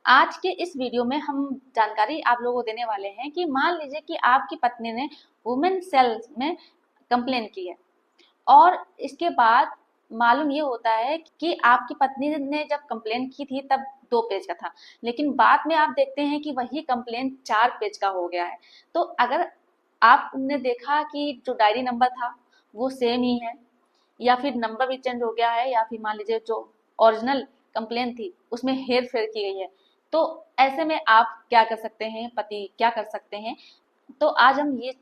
आज के इस वीडियो में हम जानकारी आप लोगों को देने वाले हैं कि मान लीजिए कि आपकी पत्नी ने वुमेन सेल में कंप्लेन की है और इसके बाद मालूम ये होता है कि आपकी पत्नी ने जब कंप्लेन की थी तब 2 पेज का था, लेकिन बाद में आप देखते हैं कि वही कंप्लेन 4 पेज का हो गया है। तो अगर आपने देखा कि जो डायरी नंबर था वो सेम ही है या फिर नंबर भी चेंज हो गया है या फिर मान लीजिए जो ओरिजिनल कंप्लेन थी उसमें हेर फेर की गई है, तो ऐसे में आप क्या कर सकते हैं, पति क्या कर सकते हैं। तो आज हम ये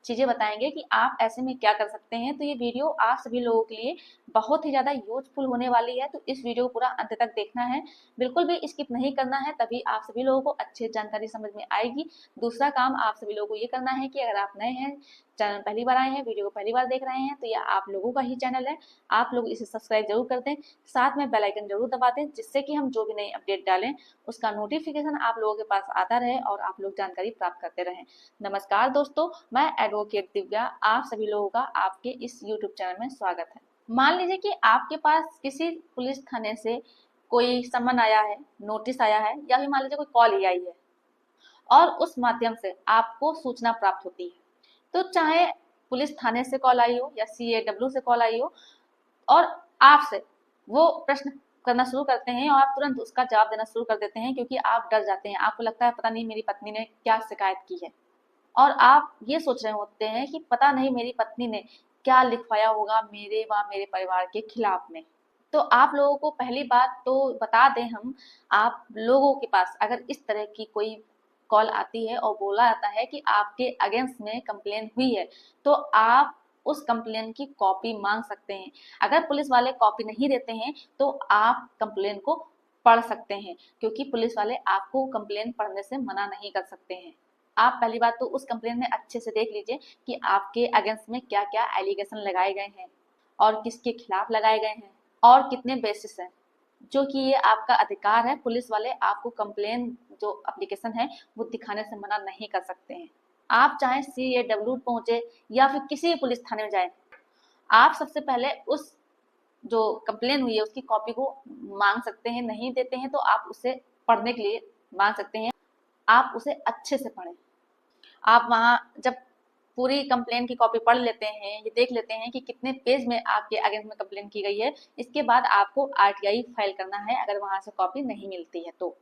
चीजें बताएंगे कि आप ऐसे में क्या कर सकते हैं। तो ये वीडियो आप सभी लोगों के लिए बहुत ही ज्यादा यूजफुल होने वाली है, तो इस वीडियो को पूरा अंत तक देखना है, बिल्कुल भी स्किप नहीं करना है, तभी आप सभी लोगों को अच्छी जानकारी समझ में आएगी। दूसरा काम आप सभी लोगों को ये करना है कि अगर आप नए हैं, चैनल पहली बार आए हैं, वीडियो को पहली बार देख रहे हैं, तो यह आप लोगों का ही चैनल है, आप लोग इसे सब्सक्राइब जरूर कर दें, साथ में बेल आइकन जरूर दबा दें, जिससे कि हम जो भी नई अपडेट डालें उसका नोटिफिकेशन आप लोगों के पास आता रहे और आप लोग जानकारी प्राप्त करते रहें। नमस्कार दोस्तों, मैं एडवोकेट दिव्या, आप सभी लोगों का आपके इस यूट्यूब चैनल में स्वागत है। मान लीजिए कि आपके पास किसी पुलिस थाने से कोई समन आया है, नोटिस आया है, या फिर मान लीजिए कोई कॉल ही आई है और उस माध्यम से आपको सूचना प्राप्त होती है। तो चाहे पुलिस थाने से कॉल आई हो या CAW से कॉल आई हो, और आपसे वो प्रश्न करना शुरू करते हैं और आप तुरंत उसका जवाब देना शुरू कर देते हैं, क्योंकि आप डर जाते हैं, आपको लगता है पता नहीं मेरी पत्नी ने क्या शिकायत की है, और आप ये सोच रहे होते हैं कि पता नहीं मेरी पत्नी ने क्या लिखवाया होगा मेरे व मेरे परिवार के खिलाफ में। तो आप लोगों को पहली बात तो बता दें हम, आप लोगों के पास अगर इस तरह की कोई कॉल आती है और बोला जाता है कि आपके अगेंस्ट में कंप्लेन हुई है, तो आप उस कंप्लेन की कॉपी मांग सकते हैं। अगर पुलिस वाले कॉपी नहीं देते हैं तो आप कंप्लेन को पढ़ सकते हैं, क्योंकि पुलिस वाले आपको कंप्लेन पढ़ने से मना नहीं कर सकते हैं। आप पहली बात तो उस कंप्लेन में अच्छे से देख लीजिए कि आपके अगेंस्ट में क्या क्या एलिगेशन लगाए गए हैं और किसके खिलाफ लगाए गए हैं और कितने बेसिस हैं, जो कि ये आपका अधिकार है। पुलिस वाले आपको कंप्लेन जो एप्लीकेशन है वो दिखाने से मना नहीं कर सकते हैं। आप चाहे CAW पहुंचे या फिर किसी भी पुलिस थाने में जाए, आप सबसे पहले उस जो कंप्लेन हुई है उसकी कॉपी को मांग सकते हैं। नहीं देते हैं तो आप उसे पढ़ने के लिए मांग सकते हैं, आप उसे अच्छे से पढ़ें। आप वहाँ जब पूरी कंप्लेन की कॉपी पढ़ लेते हैं, ये देख लेते हैं कि कितने पेज में आपके अगेंस्ट में कंप्लेन की गई है, इसके बाद आपको RTI फाइल करना है अगर वहां से कॉपी नहीं मिलती है तो।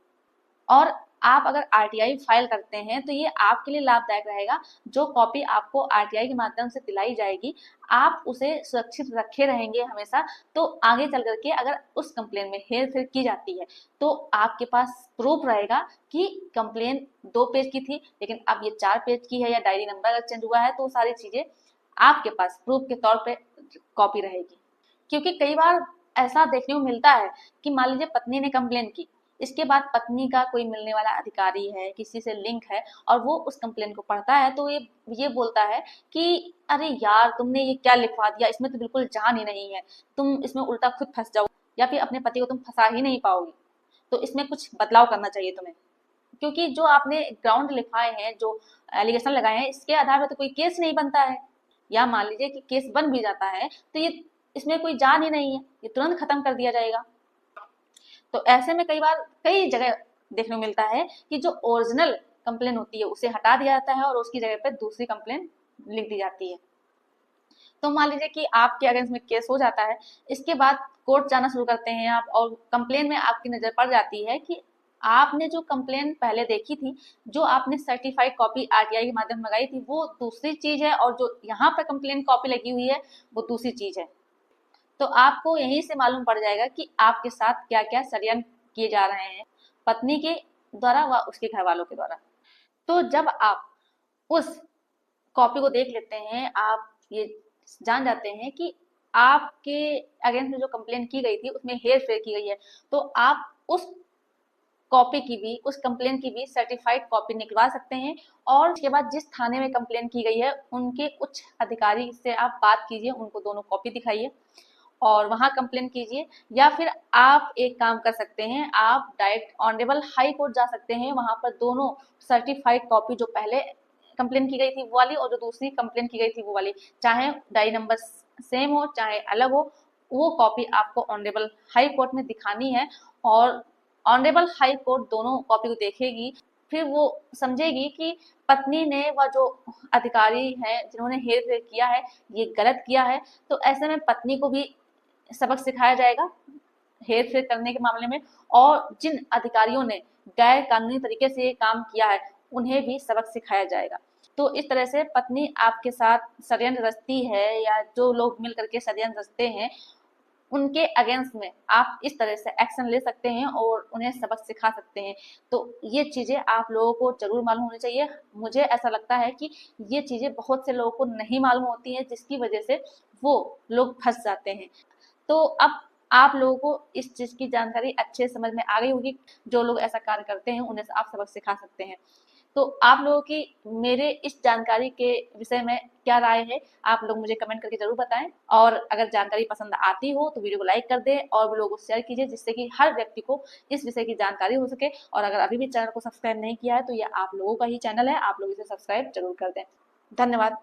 और आप अगर RTI फाइल करते हैं तो ये आपके लिए लाभदायक रहेगा। जो कॉपी आपको RTI के माध्यम से दिलाई जाएगी, आप उसे सुरक्षित रखे रहेंगे हमेशा, तो आगे चल करके अगर उस कंप्लेन में हेर फेर की जाती है तो आपके पास प्रूफ रहेगा कि कंप्लेन 2 पेज की थी लेकिन अब ये 4 पेज की है, या डायरी नंबर अगर चेंज हुआ है, तो सारी चीजें आपके पास प्रूफ के तौर पे कॉपी रहेगी। क्योंकि कई बार ऐसा देखने को मिलता है कि मान लीजिए पत्नी ने कंप्लेन की, इसके बाद पत्नी का कोई मिलने वाला अधिकारी है, किसी से लिंक है, और वो उस कंप्लेन को पढ़ता है तो ये बोलता है कि अरे यार तुमने ये क्या लिखवा दिया, इसमें तो बिल्कुल जान ही नहीं है, तुम इसमें उल्टा खुद फंस जाओ या फिर अपने पति को तुम फंसा ही नहीं पाओगी, तो इसमें कुछ बदलाव करना चाहिए तुम्हें। क्योंकि जो आपने ग्राउंड लिखवाए हैं, जो एलिगेशन लगाए हैं, इसके आधार पर तो कोई केस नहीं बनता है, या मान लीजिए कि केस बन भी जाता है तो ये इसमें कोई जान ही नहीं है, ये तुरंत खत्म कर दिया जाएगा। तो ऐसे में कई बार कई जगह देखने को मिलता है कि जो ओरिजिनल कंप्लेन होती है उसे हटा दिया जाता है और उसकी जगह पे दूसरी कंप्लेन लिख दी जाती है। तो मान लीजिए कि आपके अगेंस्ट में केस हो जाता है, इसके बाद कोर्ट जाना शुरू करते हैं आप, और कंप्लेन में आपकी नजर पड़ जाती है कि आपने जो कंप्लेन पहले देखी थी, जो आपने सर्टिफाइड कॉपी RTI के माध्यम मंगाई थी, वो दूसरी चीज है, और जो यहाँ पर कंप्लेन कॉपी लगी हुई है वो दूसरी चीज है। तो आपको यहीं से मालूम पड़ जाएगा कि आपके साथ क्या क्या षड्यंत्र किए जा रहे हैं, पत्नी के द्वारा व उसके घर वालों के द्वारा। तो जब आप उस कॉपी को देख लेते हैं, आप ये जान जाते हैं कि आपके अगेंस्ट में जो कंप्लेन की गई थी उसमें हेर फेर की गई है, तो आप उस कॉपी की भी, उस कंप्लेन की भी सर्टिफाइड कॉपी निकलवा सकते हैं। और उसके बाद जिस थाने में कंप्लेन की गई है उनके कुछ अधिकारी से आप बात कीजिए, उनको दोनों कॉपी दिखाइए और वहां कंप्लेन कीजिए। या फिर आप एक काम कर सकते हैं, आप डायरेक्ट ऑनरेबल हाई कोर्ट जा सकते हैं, वहां पर दोनों सर्टिफाइड कॉपी, जो पहले कंप्लेन की गई थी वो वाली और जो दूसरी कंप्लेन की गई थी वो वाली, चाहे डायरी नंबर सेम हो चाहे अलग हो, वो कॉपी आपको ऑनरेबल हाई कोर्ट में दिखानी है। और ऑनरेबल हाई कोर्ट दोनों कॉपी को देखेगी, फिर वो समझेगी कि पत्नी ने व जो अधिकारी है जिन्होंने हेर फेर किया है ये गलत किया है, तो ऐसे में पत्नी को भी सबक सिखाया जाएगा हेर फेर करने के मामले में, और जिन अधिकारियों ने गैर कानूनी तरीके से ये काम किया है उन्हें भी सबक सिखाया जाएगा। तो इस तरह से पत्नी आपके साथ षड्यंत्र रचती है या जो लोग मिल करके षड्यंत्र रचते हैं उनके अगेंस्ट में आप इस तरह से एक्शन ले सकते हैं और उन्हें सबक सिखा सकते हैं। तो ये चीज़ें आप लोगों को ज़रूर मालूम होनी चाहिए। मुझे ऐसा लगता है कि ये चीज़ें बहुत से लोगों को नहीं मालूम होती हैं, जिसकी वजह से वो लोग फंस जाते हैं। तो अब आप लोगों को इस चीज़ की जानकारी अच्छे समझ में आ गई होगी। जो लोग ऐसा कार्य करते हैं उन्हें आप सबक सिखा सकते हैं। तो आप लोगों की मेरे इस जानकारी के विषय में क्या राय है, आप लोग मुझे कमेंट करके ज़रूर बताएं। और अगर जानकारी पसंद आती हो तो वीडियो को लाइक कर दें और वीडियो को शेयर कीजिए, जिससे कि हर व्यक्ति को इस विषय की जानकारी हो सके। और अगर अभी भी चैनल को सब्सक्राइब नहीं किया है तो यह आप लोगों का ही चैनल है, आप लोग इसे सब्सक्राइब जरूर कर दें। धन्यवाद।